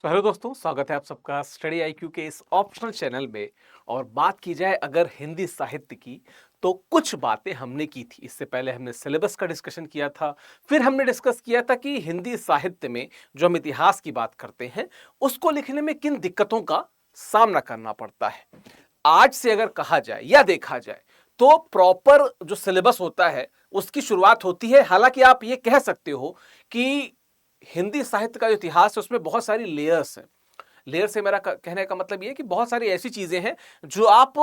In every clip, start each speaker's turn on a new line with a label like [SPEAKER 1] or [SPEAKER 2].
[SPEAKER 1] तो हेलो दोस्तों, स्वागत है आप सबका स्टडी आईक्यू के इस ऑप्शनल चैनल में। और बात की जाए अगर हिंदी साहित्य की, तो कुछ बातें हमने की थी। इससे पहले हमने सिलेबस का डिस्कशन किया था। फिर हमने डिस्कस किया था कि हिंदी साहित्य में जो हम इतिहास की बात करते हैं, उसको लिखने में किन दिक्कतों का सामना करना पड़ता है। आज से अगर कहा जाए या देखा जाए, तो प्रॉपर जो सिलेबस होता है उसकी शुरुआत होती है। हालांकि आप ये कह सकते हो कि हिंदी साहित्य का जो इतिहास है उसमें बहुत सारी लेयर्स हैं। लेयर से मेरा कहने का मतलब ये है कि बहुत सारी ऐसी चीजें हैं जो आप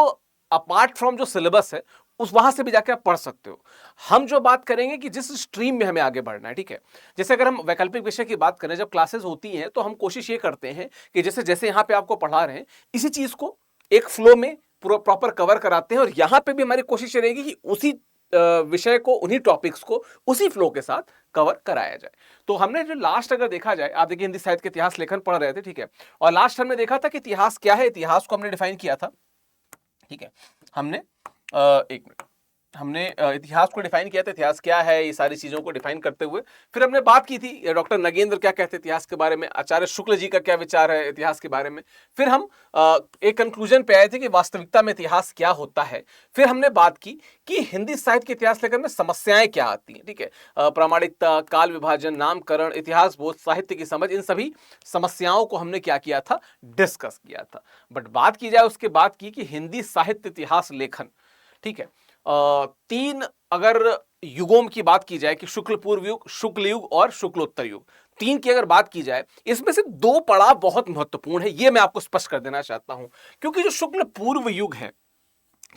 [SPEAKER 1] अपार्ट फ्रॉम जो सिलेबस है उस वहां से भी जाके आप पढ़ सकते हो। हम जो बात करेंगे कि जिस स्ट्रीम में हमें आगे बढ़ना है, ठीक है। जैसे अगर हम वैकल्पिक विषय की बात करें, जब क्लासेस होती हैं तो हम कोशिश ये करते हैं कि जैसे जैसे यहाँ पे आपको पढ़ा रहे हैं, इसी चीज को एक फ्लो में प्रॉपर कवर कराते हैं। और यहाँ पे भी हमारी कोशिश रहेगी कि उसी विषय को, उन्हीं टॉपिक्स को उसी फ्लो के साथ कवर कराया जाए। तो हमने जो लास्ट अगर देखा जाए, आप देखिए हिंदी साहित्य के इतिहास लेखन पढ़ रहे थे, ठीक है। और लास्ट हमने देखा था कि इतिहास क्या है। इतिहास को हमने डिफाइन किया था, ठीक है। हमने एक मिनट, हमने इतिहास को डिफाइन किया था। इतिहास क्या है, ये सारी चीजों को डिफाइन करते हुए फिर हमने बात की थी डॉक्टर नगेंद्र क्या कहते हैं इतिहास के बारे में, आचार्य शुक्ल जी का क्या विचार है इतिहास के बारे में। फिर हम एक कंक्लूजन पे आए थे कि वास्तविकता में इतिहास क्या होता है। फिर हमने बात की कि हिंदी साहित्य के इतिहास लेखन में समस्याएं क्या आती हैं, ठीक है। प्रामाणिकता, काल विभाजन, नामकरण, इतिहास बोध, साहित्य की समझ, इन सभी समस्याओं को हमने क्या किया था, डिस्कस किया था। बट बात की जाए उसके बाद की कि हिंदी साहित्य इतिहास लेखन, ठीक है, तीन अगर युगों की बात की जाए कि शुक्ल पूर्व युग, शुक्ल युग और शुक्लोत्तर युग, तीन की अगर बात की जाए, इसमें से दो पड़ाव बहुत महत्वपूर्ण है। यह मैं आपको स्पष्ट कर देना चाहता हूं। क्योंकि जो शुक्ल पूर्व युग है,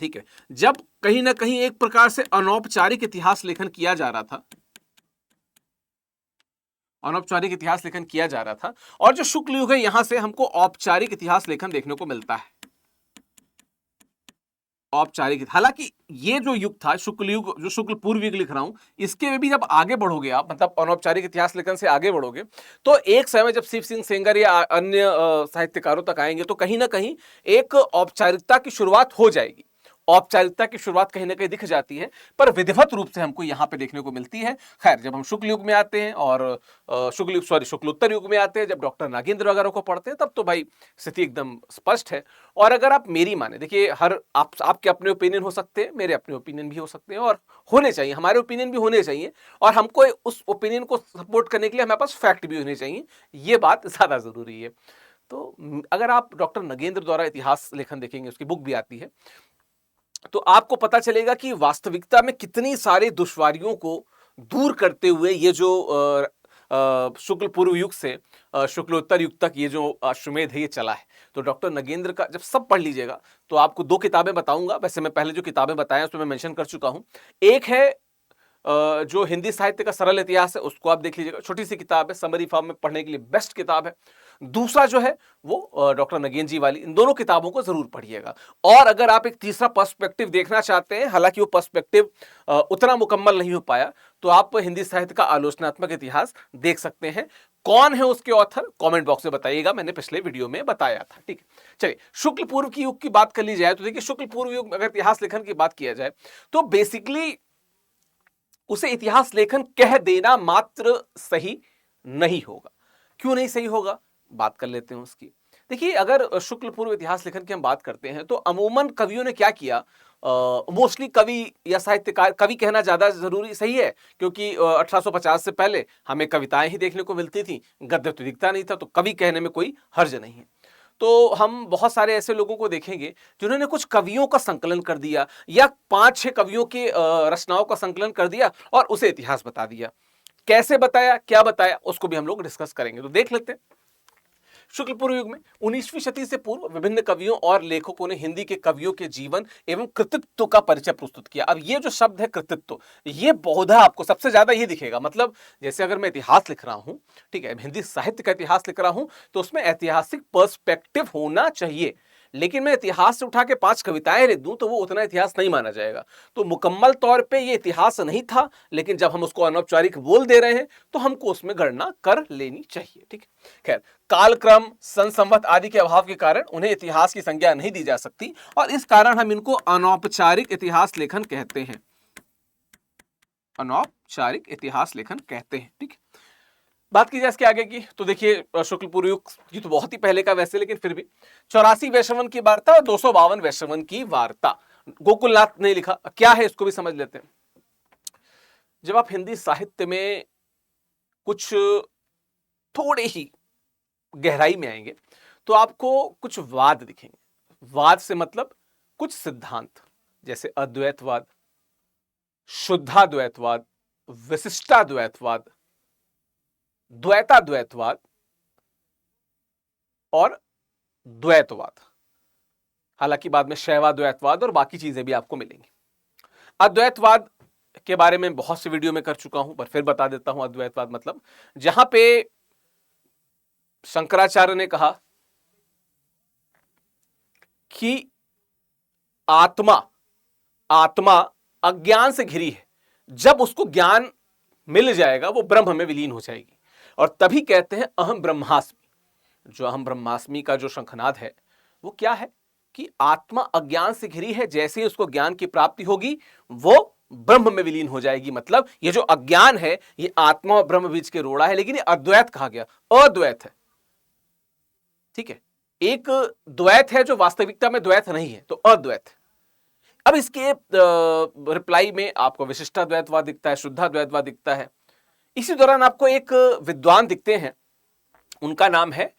[SPEAKER 1] ठीक है, जब कहीं ना कहीं एक प्रकार से अनौपचारिक इतिहास लेखन किया जा रहा था, अनौपचारिक इतिहास लेखन किया जा रहा था, और जो शुक्ल युग है, यहां से हमको औपचारिक इतिहास लेखन देखने को मिलता है। औपचारिक, हालांकि ये जो युग था शुक्ल युग, जो शुक्ल पूर्व युग लिख रहा हूं, इसके में भी जब आगे बढ़ोगे आप, मतलब अनौपचारिक इतिहास लेखन से आगे बढ़ोगे, तो एक समय जब शिव सिंह सेंगर या अन्य साहित्यकारों तक आएंगे, तो कहीं ना कहीं एक औपचारिकता की शुरुआत हो जाएगी। औपचारिकता की शुरुआत कहीं ना कहीं दिख जाती है, पर विधिवत रूप से हमको यहां पे देखने को मिलती है। खैर, जब हम शुक्ल युग में आते हैं और शुक्ल युग, सॉरी, शुक्लोत्तर युग में आते हैं, जब डॉक्टर नागेंद्र वगैरह को पढ़ते हैं, तब तो भाई स्थिति एकदम स्पष्ट है। और अगर आप मेरी माने, देखिए, हर आपके अपने ओपिनियन हो सकते हैं, मेरे अपने ओपिनियन भी हो सकते हैं, और होने चाहिए, हमारे ओपिनियन भी होने चाहिए। और हमको उस ओपिनियन को सपोर्ट करने के लिए हमारे पास फैक्ट भी होने चाहिए। ये बात ज्यादा जरूरी है। तो अगर आप डॉक्टर नगेंद्र द्वारा इतिहास लेखन देखेंगे, उसकी बुक भी आती है, तो आपको पता चलेगा कि वास्तविकता में कितनी सारी दुश्वारियों को दूर करते हुए ये जो शुक्ल पूर्व युग से शुक्लोत्तर युग तक ये जो अश्वमेध है, ये चला है। तो डॉक्टर नगेंद्र का जब सब पढ़ लीजिएगा, तो आपको दो किताबें बताऊंगा। वैसे मैं पहले जो किताबें बताया उसमें मैं मेंशन कर चुका हूं। एक है जो हिंदी साहित्य का सरल इतिहास है, उसको आप देख लीजिएगा, छोटी सी किताब है, समरी फॉर्म में पढ़ने के लिए बेस्ट किताब है। दूसरा जो है वो डॉक्टर नगेंद्र जी वाली, इन दोनों किताबों को जरूर पढ़िएगा। और अगर आप एक तीसरा पर्सपेक्टिव देखना चाहते हैं, हालांकि वो पर्सपेक्टिव उतना मुकम्मल नहीं हो पाया, तो आप हिंदी साहित्य का आलोचनात्मक इतिहास देख सकते हैं। कौन है उसके ऑथर, कमेंट बॉक्स में बताइएगा, मैंने पिछले वीडियो में बताया था, ठीक है। चलिए, शुक्ल पूर्व की युग की बात कर ली जाए, तो देखिए, शुक्ल पूर्व युग अगर इतिहास लेखन की बात किया जाए, तो बेसिकली उसे इतिहास लेखन कह देना मात्र सही नहीं होगा। क्यों नहीं सही होगा, बात कर लेते हैं उसकी। देखिए, अगर शुक्ल पूर्व इतिहास लेखन की हम बात करते हैं, तो अमूमन कवियों ने क्या किया, मोस्टली कवि या साहित्यकार, कवि कहना ज्यादा जरूरी सही है, क्योंकि 1850 से पहले हमें कविताएं ही देखने को मिलती थी, गद्य तो दिखता नहीं था, तो कवि कहने में कोई हर्ज नहीं है। तो हम बहुत सारे ऐसे लोगों को देखेंगे जिन्होंने कुछ कवियों का संकलन कर दिया, या 5-6 कवियों के रचनाओं का संकलन कर दिया और उसे इतिहास बता दिया। कैसे बताया, क्या बताया, उसको भी हम लोग डिस्कस करेंगे। तो देख लेते हैं। शुक्ल पूर्व युग में 19वीं शती से पूर्व विभिन्न कवियों और लेखकों ने हिंदी के कवियों के जीवन एवं कृतित्व का परिचय प्रस्तुत किया। अब ये जो शब्द है कृतित्व, ये बहुधा आपको सबसे ज्यादा ये दिखेगा। मतलब जैसे अगर मैं इतिहास लिख रहा हूं, ठीक है, हिंदी साहित्य का इतिहास लिख रहा हूं, तो उसमें ऐतिहासिक पर्सपेक्टिव होना चाहिए। लेकिन मैं इतिहास से उठा के 5 कविताएं लिख दूं, तो वो उतना इतिहास नहीं माना जाएगा। तो मुकम्मल तौर पे ये इतिहास नहीं था, लेकिन जब हम उसको अनौपचारिक बोल दे रहे हैं, तो हमको उसमें गणना कर लेनी चाहिए, ठीक है। खैर, कालक्रम, सन संवत आदि के अभाव के कारण उन्हें इतिहास की संज्ञा नहीं दी जा सकती, और इस कारण हम इनको अनौपचारिक इतिहास लेखन कहते हैं। अनौपचारिक इतिहास लेखन कहते हैं, ठीक है। बात की जाए इसके आगे की तो देखिए शुक्ल पूर्व युग की तो बहुत ही पहले का वैसे, लेकिन फिर भी 84 वैश्रवन की वार्ता और 252 वैश्रवन की वार्ता। गोकुलनाथ ने लिखा, क्या है इसको भी समझ लेते हैं। जब आप हिंदी साहित्य में कुछ थोड़े ही गहराई में आएंगे तो आपको कुछ वाद दिखेंगे। वाद से मतलब कुछ सिद्धांत, जैसे अद्वैतवाद, शुद्धाद्वैतवाद, विशिष्टाद्वैतवाद, द्वैताद्वैतवाद और द्वैतवाद। हालांकि बाद में शैवाद्वैतवाद और बाकी चीजें भी आपको मिलेंगी। अद्वैतवाद के बारे में बहुत से वीडियो में कर चुका हूं, पर फिर बता देता हूं। अद्वैतवाद मतलब जहां पे शंकराचार्य ने कहा कि आत्मा अज्ञान से घिरी है, जब उसको ज्ञान मिल जाएगा वो ब्रह्म में विलीन हो जाएगी, और तभी कहते हैं अहम ब्रह्मास्मि। जो अहम ब्रह्मास्मि का जो शंखनाद है वो क्या है कि आत्मा अज्ञान से घिरी है, जैसे ही उसको ज्ञान की प्राप्ति होगी वो ब्रह्म में विलीन हो जाएगी। मतलब ये जो अज्ञान है ये आत्मा और ब्रह्म बीच के रोड़ा है, लेकिन ये अद्वैत कहा गया, अद्वैत है। ठीक है, एक द्वैत है जो वास्तविकता में द्वैत नहीं है, तो अद्वैत है। अब इसके रिप्लाई में आपको विशिष्टाद्वैतवाद दिखता है, शुद्धाद्वैतवाद दिखता है। इसी दौरान आपको एक विद्वान दिखते हैं, उनका नाम है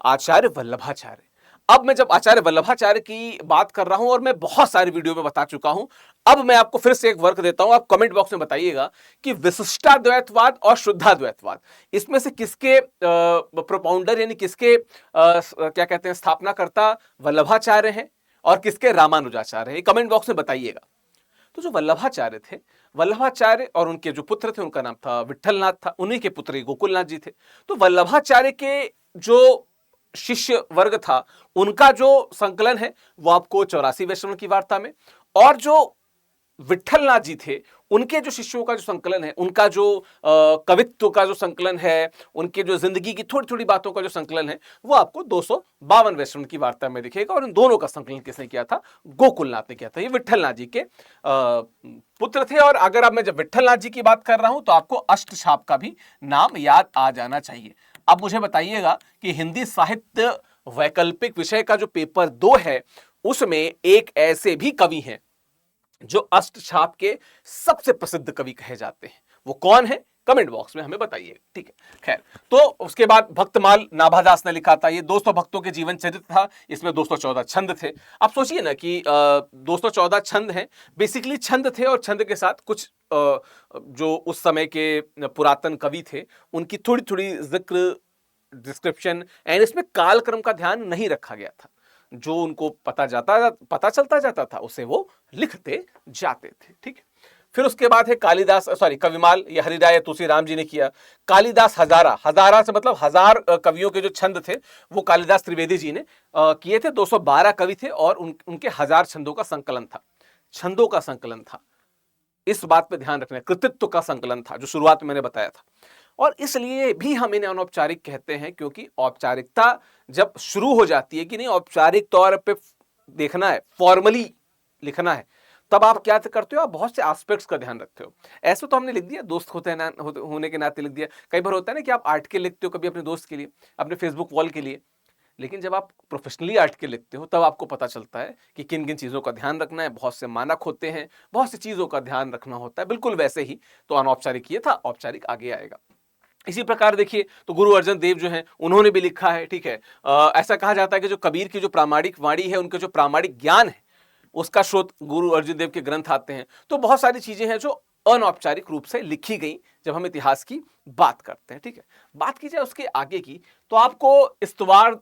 [SPEAKER 1] आचार्य वल्लभाचार्य। अब मैं जब आचार्य वल्लभाचार्य की बात कर रहा हूं, और मैं बहुत सारे वीडियो में बता चुका हूं, अब मैं आपको फिर से एक वर्क देता हूं। आप कमेंट बॉक्स में बताइएगा कि विशिष्टाद्वैतवाद और शुद्धाद्वैतवाद, इसमें से किसके प्रोपाउंडर यानी किसके क्या कहते हैं स्थापनाकर्ता वल्लभाचार्य हैं और किसके रामानुजाचार्य हैं, कमेंट बॉक्स में बताइएगा। तो जो वल्लभाचार्य थे, वल्लभाचार्य और उनके जो पुत्र थे उनका नाम था विट्ठलनाथ था, उन्हीं के पुत्र ही गोकुलनाथ जी थे। तो वल्लभाचार्य के जो शिष्य वर्ग था उनका जो संकलन है वो आपको 84 वैश्रवन की वार्ता में, और जो विट्ठलनाथ जी थे उनके जो शिष्यों का जो संकलन है, उनका जो कवित्व का जो संकलन है, उनके जो जिंदगी की थोड़ी थोड़ी बातों का जो संकलन है, वो आपको 252 वैश्रवन की वार्ता में दिखेगा। और इन दोनों का संकलन किसने किया था? गोकुलनाथ ने किया था। ये विट्ठलनाथ जी के पुत्र थे। और अगर अब मैं जब विट्ठलनाथ जी की बात कर रहा हूं तो आपको अष्टछाप का भी नाम याद आ जाना चाहिए। अब मुझे बताइएगा कि हिंदी साहित्य वैकल्पिक विषय का जो पेपर 2 है उसमें एक ऐसे भी कवि हैं जो अष्टछाप के सबसे प्रसिद्ध कवि कहे जाते हैं, वो कौन है? कमेंट बॉक्स में हमें बताइए। ठीक है, खैर, तो उसके बाद भक्तमाल नाभादास ने लिखा था, ये 200 भक्तों के जीवन चरित्र था। इसमें 214 छंद थे। आप सोचिए ना कि 214 छंद हैं, बेसिकली छंद थे, और छंद के साथ कुछ जो उस समय के पुरातन कवि थे उनकी थोड़ी थोड़ी जिक्र, डिस्क्रिप्शन, एंड इसमें कालक्रम का ध्यान नहीं रखा गया था। जो उनको पता चलता जाता था उसे वो लिखते जाते थे। ठीक है, फिर उसके बाद है कालिदास, कविमाल, ये हरिराय तुलसीराम जी ने किया। कालिदास हजारा से मतलब 1000 कवियों के जो छंद थे वो कालिदास त्रिवेदी जी ने किए थे। 212 कवि थे और उनके 1000 छंदों का संकलन था। छंदों का संकलन था, इस बात पे ध्यान रखना। कृतित्व का संकलन था जो शुरुआत में मैंने बताया था। और इसलिए भी हम इन्हें अनौपचारिक कहते हैं, क्योंकि औपचारिकता जब शुरू हो जाती है कि नहीं औपचारिक तौर पे देखना है, फॉर्मली लिखना है, तब आप क्या करते हो? आप बहुत से एस्पेक्ट्स का ध्यान रखते हो। ऐसे तो हमने लिख दिया, दोस्त होने के नाते लिख दिया। कई बार होता है ना कि आप आर्टिकल लिखते हो, कभी अपने दोस्त के लिए, अपने फेसबुक वॉल के लिए, लेकिन जब आप प्रोफेशनली आर्टिकल लिखते हो तब आपको पता चलता है कि किन किन चीज़ों का ध्यान रखना है। बहुत से मानक होते हैं, बहुत सी चीज़ों का ध्यान रखना होता है। बिल्कुल वैसे ही तो अनौपचारिक ये था, औपचारिक आगे आएगा। इसी प्रकार देखिए तो गुरु अर्जन देव जो हैं उन्होंने भी लिखा है। ठीक है, ऐसा कहा जाता है कि जो कबीर की जो प्रामाणिक वाणी है, उनके जो प्रामाणिक ज्ञान है, उसका स्रोत गुरु अर्जन देव के ग्रंथ आते हैं। तो बहुत सारी चीजें हैं जो अनौपचारिक रूप से लिखी गई जब हम इतिहास की बात करते हैं। ठीक है, बात की जाए उसके आगे की तो आपको इस्तवार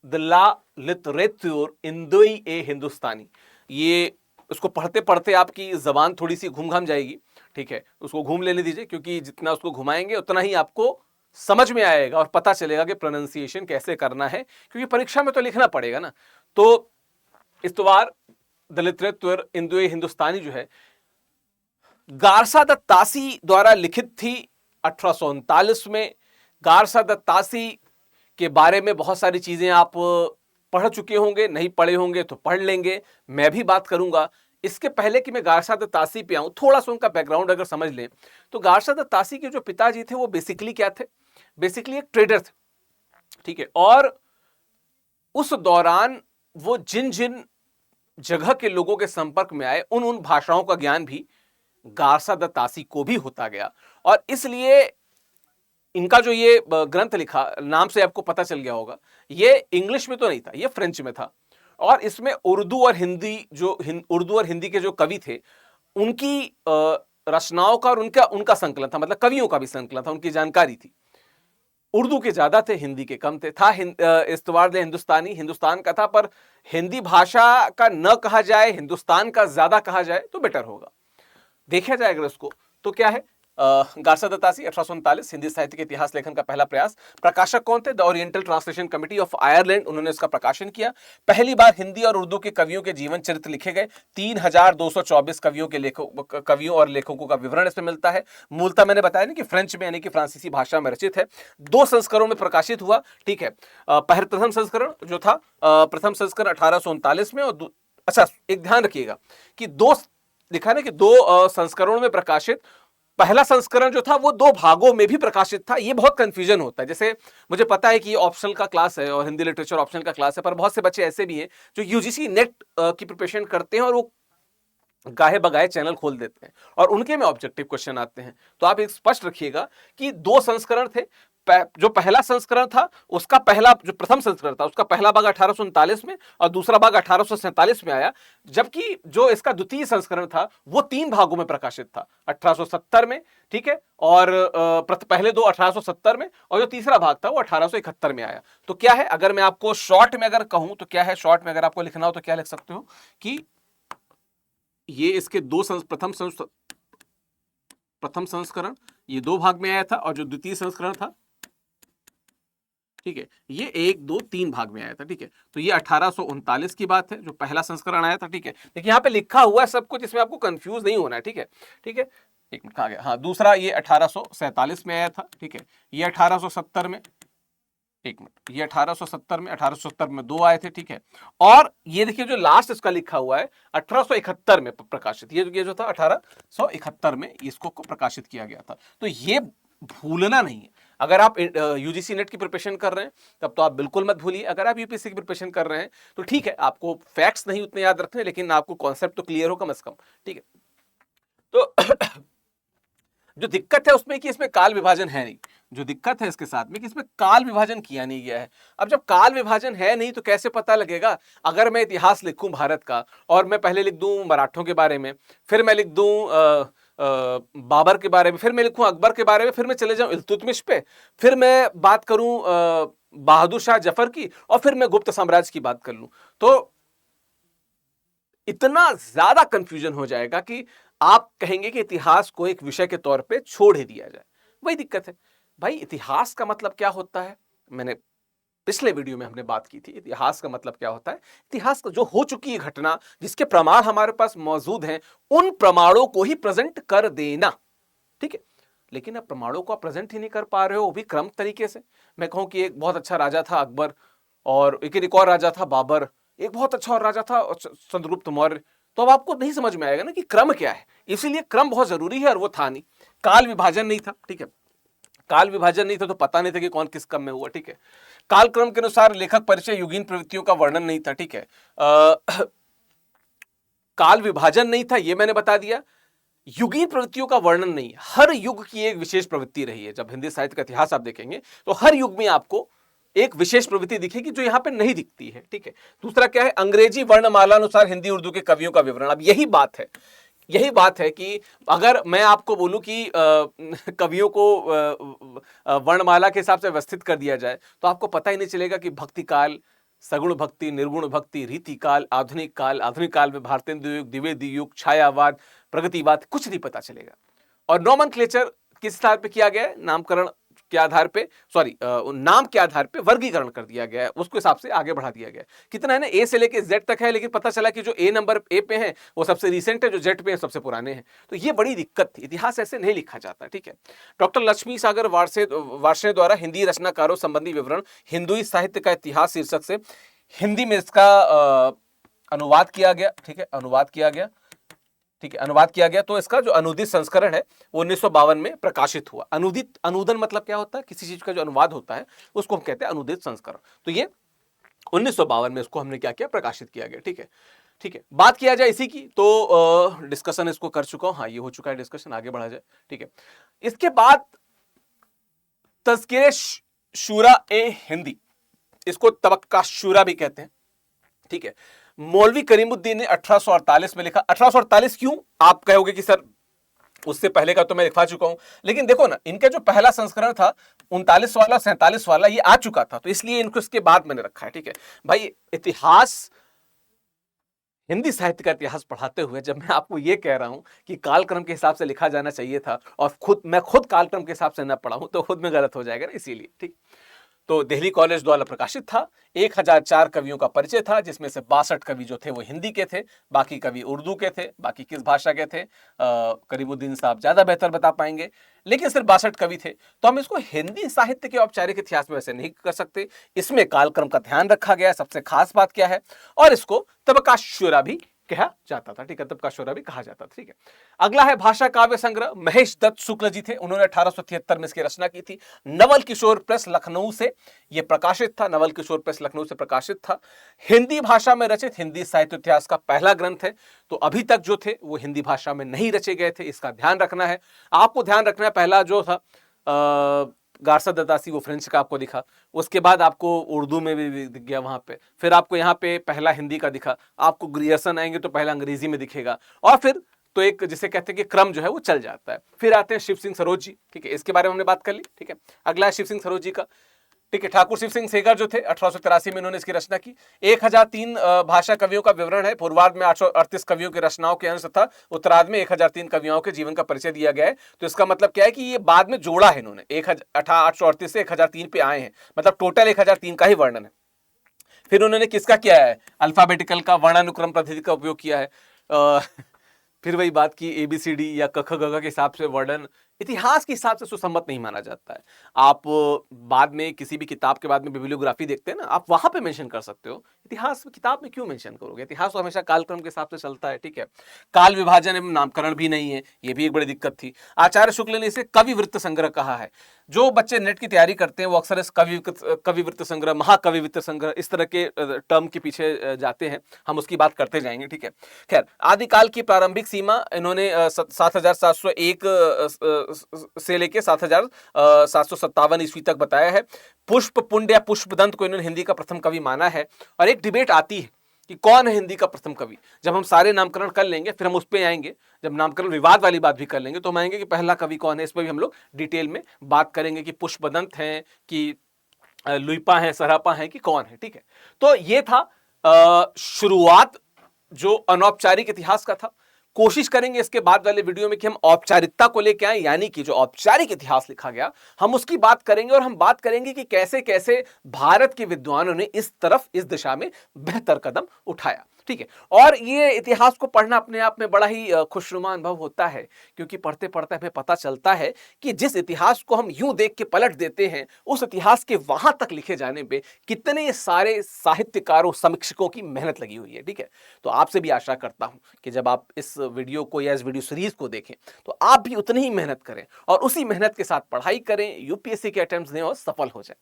[SPEAKER 1] द ला लिटरेचर इंदोई ए हिंदुस्तानी, ये उसको पढ़ते पढ़ते आपकी जबान थोड़ी सी घूम घाम जाएगी। ठीक है, उसको घूम लेने दीजिए, क्योंकि जितना उसको घुमाएंगे उतना ही आपको समझ में आएगा और पता चलेगा कि प्रोनाउंसिएशन कैसे करना है, क्योंकि परीक्षा में तो लिखना पड़ेगा ना। तो इस्तवार द लिटरेचर इंदो हिंदुस्तानी जो है गारसा दत्त तासी द्वारा लिखित थी 1839 में। गारसा दत्त तासी के बारे में बहुत सारी चीजें आप पढ़ चुके होंगे, नहीं पढ़े होंगे तो पढ़ लेंगे, मैं भी बात करूंगा। इसके पहले कि मैं गारसा दत्त तासी पे आऊं, थोड़ा सा उनका बैकग्राउंड अगर समझ लें तो गारसा दत्त तासी के जो पिताजी थे वो बेसिकली क्या थे? बेसिकली एक ट्रेडर थे, ठीक है। और उस दौरान वो जिन जिन जगह के लोगों के संपर्क में आए उन भाषाओं का ज्ञान भी गारसा द तासी को भी होता गया। और इसलिए इनका जो ये ग्रंथ लिखा, नाम से आपको पता चल गया होगा, ये इंग्लिश में तो नहीं था, ये फ्रेंच में था। और इसमें उर्दू और हिंदी के जो कवि थे उनकी रचनाओं का और उनका संकलन था, मतलब कवियों का भी संकलन था, उनकी जानकारी थी। उर्दू के ज्यादा थे, हिंदी के कम थे। था इस्तवार हिंदुस्तानी, हिंदुस्तान का था, पर हिंदी भाषा का न कहा जाए, हिंदुस्तान का ज्यादा कहा जाए तो बेटर होगा। देखा जाए अगर उसको तो क्या है, गारसा द तासी 1839, हिंदी साहित्य के इतिहास लेखन का पहला प्रयास। प्रकाशक कौन थे? The oriental translation committee of Ireland, उन्होंने इसका प्रकाशन किया। पहली बार हिंदी और उर्दू के कवियों के जीवन चरित्र लिखे गए। 3224 कवियों और लेखकों का विवरण इसमें मिलता है। मूलतः मैंने बताया ना कि फ्रेंच में यानी कि फ्रांसीसी भाषा में रचित है। 2 संस्करणों में प्रकाशित हुआ, ठीक है। प्रथम संस्करण जो था, प्रथम संस्करण 1839 में, और अच्छा एक ध्यान रखिएगा कि 2 लिखा ना कि 2 संस्करणों में प्रकाशित। पहला संस्करण जो था वो 2 भागों में भी प्रकाशित था। ये बहुत कंफ्यूजन होता है। जैसे मुझे पता है कि ये ऑप्शनल का क्लास है और हिंदी लिटरेचर ऑप्शनल का क्लास है, पर बहुत से बच्चे ऐसे भी हैं जो यूजीसी नेट की प्रिपरेशन करते हैं और वो गाहे बगाए चैनल खोल देते हैं और उनके में ऑब्जेक्टिव क्वेश्चन आते हैं। तो आप एक स्पष्ट रखिएगा कि 2 संस्करण थे। जो पहला संस्करण था उसका जो प्रथम संस्करण था उसका पहला भाग 1839 में और दूसरा भाग 1847 में आया, जबकि जो इसका द्वितीय संस्करण था वो 3 भागों में प्रकाशित था, 1870 में, ठीक है, और पहले 2 1870 में, और जो तीसरा भाग था वो 1871 में आया। तो क्या है, अगर मैं आपको शॉर्ट में अगर कहूं तो क्या है, शॉर्ट में अगर आपको लिखना हो तो क्या लिख सकते हो कि ये इसके प्रथम संस्करण ये 2 भाग में आया था, और जो द्वितीय संस्करण था, ठीक है, ये 1, 2, 3 भाग में आया था, ठीक है। तो ये 1839 की बात है जो पहला संस्करण आया था, ठीक है। देखिए यहाँ पे लिखा हुआ है सब कुछ, इसमें आपको कंफ्यूज नहीं होना है, ठीक है, ठीक है। एक मिनट, कहाँ गया, हाँ, दूसरा ये 1847 में आया था, ठीक है। ये 1870 में, एक मिनट, ये 1870 में 2 आए थे, ठीक है। और ये देखिए जो लास्ट इसका लिखा हुआ है 1871 में प्रकाशित, ये जो था 1871 में इसको प्रकाशित किया गया था। तो ये भूलना नहीं है। अगर आप यूजीसी नेट की प्रिपरेशन कर रहे हैं तब तो आप बिल्कुल मत भूलिए। अगर आप यूपीएससी की प्रिपरेशन कर रहे हैं तो ठीक है, आपको फैक्ट्स नहीं उतने याद रखने, लेकिन आपको कॉन्सेप्ट तो क्लियर हो कम से कम, ठीक है। तो जो दिक्कत है उसमें कि इसमें काल विभाजन है नहीं। जो दिक्कत है इसके साथ में कि इसमें काल विभाजन किया नहीं गया है। अब जब काल विभाजन है नहीं तो कैसे पता लगेगा? अगर मैं इतिहास लिखूं भारत का और मैं पहले लिख दूं मराठों के बारे में, फिर मैं लिख दूं बाबर के बारे में, फिर मैं लिखूं अकबर के बारे में, फिर मैं चले जाऊं इल्तुतमिश पे, फिर मैं बात करूं बहादुर शाह जफर की, और फिर मैं गुप्त साम्राज्य की बात कर लूं, तो इतना ज्यादा कंफ्यूजन हो जाएगा कि आप कहेंगे कि इतिहास को एक विषय के तौर पे छोड़ ही दिया जाए। वही दिक्कत है भाई। इतिहास का मतलब क्या होता है? मैंने पिछले वीडियो में हमने बात की थी, इतिहास का मतलब क्या होता है। इतिहास का जो हो चुकी है घटना, जिसके प्रमाण हमारे पास मौजूद हैं, उन प्रमाणों को ही प्रेजेंट कर देना, ठीक है। लेकिन अब प्रमाणों को आप प्रेजेंट ही नहीं कर पा रहे हो, वो भी क्रम तरीके से। मैं कहूं कि एक बहुत अच्छा राजा था अकबर, और एक और राजा था बाबर, एक बहुत अच्छा और राजा था चंद्रगुप्त मौर्य, तो अब आपको नहीं समझ में आएगा ना कि क्रम क्या है। इसीलिए क्रम बहुत जरूरी है, और वो था नहीं। काल विभाजन नहीं था, ठीक है। काल विभाजन नहीं था तो पता नहीं था कि कौन किस क्रम में हुआ, ठीक है। काल क्रम के अनुसार लेखक परिचय युगीन प्रवृत्तियों का वर्णन नहीं था, ठीक है। काल विभाजन नहीं था, ये मैंने बता दिया। युगीन प्रवृत्तियों का वर्णन नहीं। हर युग की एक विशेष प्रवृत्ति रही है। जब हिंदी साहित्य का इतिहास आप देखेंगे तो हर युग में आपको एक विशेष प्रवृत्ति दिखेगी जो यहां पे नहीं दिखती है, ठीक है। दूसरा क्या है? अंग्रेजी वर्णमाला अनुसार हिंदी उर्दू के कवियों का विवरण। अब यही बात है कि अगर मैं आपको बोलूं कि कवियों को वर्णमाला के हिसाब से व्यवस्थित कर दिया जाए तो आपको पता ही नहीं चलेगा कि भक्ति काल, सगुण भक्ति, निर्गुण भक्ति, रीति काल, आधुनिक काल में भारतेंदु युग, द्विवेदी युग, छायावाद, प्रगतिवाद, कुछ नहीं पता चलेगा। और नोमेनक्लेचर किस आधार पे किया गया है? नामकरण के आधार पे, नाम के आधार पे वर्गीकरण कर दिया गया है, उसके हिसाब से आगे बढ़ा दिया गया है। कितना है ना, ए से लेके जेड तक है, लेकिन पता चला कि जो ए नंबर ए पे है वो सबसे रिसेंट है, जो जेड पे है सबसे पुराने हैं। तो ये बड़ी दिक्कत थी। इतिहास ऐसे नहीं लिखा जाता, ठीक है। डॉक्टर लक्ष्मी सागर वार्ष्णेय द्वारा हिंदी रचनाकारों संबंधी विवरण, हिंदुई साहित्य का इतिहास शीर्षक से हिंदी में इसका अनुवाद किया गया, ठीक है, अनुवाद किया गया। ठीक है, अनुवाद किया गया। तो इसका जो अनुदित संस्करण है वो 1952 में प्रकाशित हुआ। अनुदित, अनुदन मतलब क्या होता है, किसी चीज का जो अनुवाद होता है उसको हम कहते हैं अनुदित संस्करण। तो ये 1952 में इसको हमने क्या किया, प्रकाशित किया गया। ठीक है, ठीक है, बात किया जाए इसी की तो डिस्कशन इसको कर चुका हूं, हाँ ये हो चुका है डिस्कशन, आगे बढ़ा जाए। ठीक है, इसके बाद तज़किरे शूरा ए हिंदी, इसको तबक्का शूरा भी कहते हैं। ठीक है, मौलवी करीमुद्दीन ने 1848 में लिखा। 1848 क्यों, आप कहोगे कि सर उससे पहले का तो मैं लिखवा चुका हूं, लेकिन देखो ना, इनका जो पहला संस्करण था 39 वाला 47 वाला ये आ चुका था, तो इसलिए इनको इसके बाद मैंने रखा है। ठीक है भाई, इतिहास, हिंदी साहित्य का इतिहास पढ़ाते हुए जब मैं आपको ये कह रहा हूं कि कालक्रम के हिसाब से लिखा जाना चाहिए था और मैं खुद कालक्रम के हिसाब से न पढ़ा हूं तो खुद में गलत हो जाएगा ना, इसीलिए। ठीक, तो दिल्ली कॉलेज द्वारा प्रकाशित था। 1004 कवियों का परिचय था, जिसमें से 62 कवि जो थे वो हिंदी के थे, बाकी कवि उर्दू के थे। बाकी किस भाषा के थे, करीमुद्दीन साहब ज्यादा बेहतर बता पाएंगे, लेकिन सिर्फ 62 कवि थे। तो हम इसको हिंदी साहित्य के औपचारिक इतिहास में वैसे नहीं कर सकते, इसमें कालक्रम का ध्यान रखा गया। सबसे खास बात क्या है, और इसको तबकाशुरा भी कहा जाता था। ठीक है, तबकाशुरा भी कहा जाता था। ठीक है, अगला है भाषा काव्य संग्रह। महेश दत्त शुक्ल जी थे, उन्होंने 1873 में इसकी रचना की थी। नवल किशोर प्रेस लखनऊ से यह प्रकाशित था, नवल किशोर प्रेस लखनऊ से प्रकाशित था। हिंदी भाषा में रचित हिंदी साहित्य इतिहास का पहला ग्रंथ है। तो अभी तक जो थे वो हिंदी भाषा में नहीं रचे गए थे, इसका ध्यान रखना है। आपको ध्यान रखना है, पहला जो था गारसा दतासी, वो फ्रेंच का आपको दिखा, उसके बाद आपको उर्दू में भी दिख गया वहां पे, फिर आपको यहाँ पे पहला हिंदी का दिखा, आपको ग्रियर्सन आएंगे तो पहला अंग्रेजी में दिखेगा, और फिर तो एक जिसे कहते हैं कि क्रम जो है वो चल जाता है। फिर आते हैं शिव सिंह सरोज जी। ठीक है, इसके बारे में हमने बात कर ली। ठीक है, अगला है शिव सिंह सरोज जी का। ठीक है, ठाकुर शिव सिंह सेगर जो थे 1883 में इन्होंने इसकी रचना की। 1003 भाषा कवियों का विवरण है। पूर्वार्ध में 838 कवियों की रचनाओं के अंश तथा उत्तरार्ध में 1003 कवियों के जीवन का परिचय दिया गया है। तो इसका मतलब क्या है कि ये बाद में जोड़ा है इन्होंने, 838 से 1003 पे आए हैं, मतलब टोटल 1003 का ही वर्णन है। फिर उन्होंने किसका किया है, अल्फाबेटिकल का, वर्णानुक्रम पद्धति का उपयोग किया है। फिर वही बात की ABCD या क ख ग घ के हिसाब से वर्णन इतिहास के हिसाब से सुसम्मत नहीं माना जाता है। आप बाद में किसी भी किताब के बाद में बिब्लियोग्राफी देखते हैं ना, आप वहां पे मेंशन कर सकते हो, इतिहास में किताब में क्यों मेंशन करोगे, इतिहास तो हमेशा कालक्रम के हिसाब से चलता है। ठीक है, काल विभाजन एवं नामकरण भी नहीं है, ये भी एक बड़ी दिक्कत थी। आचार्य शुक्ल ने इसे कवि वृत्त संग्रह कहा है। जो बच्चे नेट की तैयारी करते हैं वो अक्सर इस कवि वृत्त संग्रह, महाकवि वृत्त संग्रह, इस तरह के टर्म के पीछे जाते हैं, हम उसकी बात करते जाएंगे। ठीक है, खैर आदिकाल की प्रारंभिक सीमा इन्होंने 7701 से लेके 7757 ईस्वी तक बताया है। पुष्प पुंड या पुष्पदंत को इन्होंने हिंदी का प्रथम कवि माना है। और एक डिबेट आती है कि कौन है हिंदी का प्रथम कवि। जब हम सारे नामकरण कर लेंगे फिर हम उस पर आएंगे, जब नामकरण विवाद वाली बात भी कर लेंगे तो हम आएंगे कि पहला कवि कौन है, इस पर भी हम लोग डिटेल में बात करेंगे कि पुष्पदंत हैं कि लुइपा है, सरापा है कि कौन है। ठीक है, तो ये था शुरुआत जो अनौपचारिक इतिहास का था। कोशिश करेंगे इसके बाद वाले वीडियो में कि हम औपचारिकता को लेकर आए, यानी कि जो औपचारिक इतिहास लिखा गया हम उसकी बात करेंगे, और हम बात करेंगे कि कैसे कैसे भारत के विद्वानों ने इस तरफ, इस दिशा में बेहतर कदम उठाया। ठीक है, और ये इतिहास को पढ़ना अपने आप में बड़ा ही खुशनुमा अनुभव होता है, क्योंकि पढ़ते पढ़ते हमें पता चलता है कि जिस इतिहास को हम यूं देख के पलट देते हैं, उस इतिहास के वहां तक लिखे जाने पे कितने सारे साहित्यकारों, समीक्षकों की मेहनत लगी हुई है। ठीक है, तो आपसे भी आशा करता हूं कि जब आप इस वीडियो को या इस वीडियो सीरीज को देखें तो आप भी उतनी ही मेहनत करें और उसी मेहनत के साथ पढ़ाई करें, यूपीएससी के अटेम्प्ट्स दें और सफल हो जाए।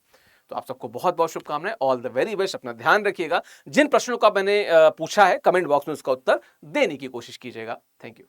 [SPEAKER 1] तो आप सबको बहुत बहुत शुभकामनाएं, ऑल द वेरी बेस्ट। अपना ध्यान रखिएगा। जिन प्रश्नों का मैंने पूछा है कमेंट बॉक्स में उसका उत्तर देने की कोशिश कीजिएगा। Thank you.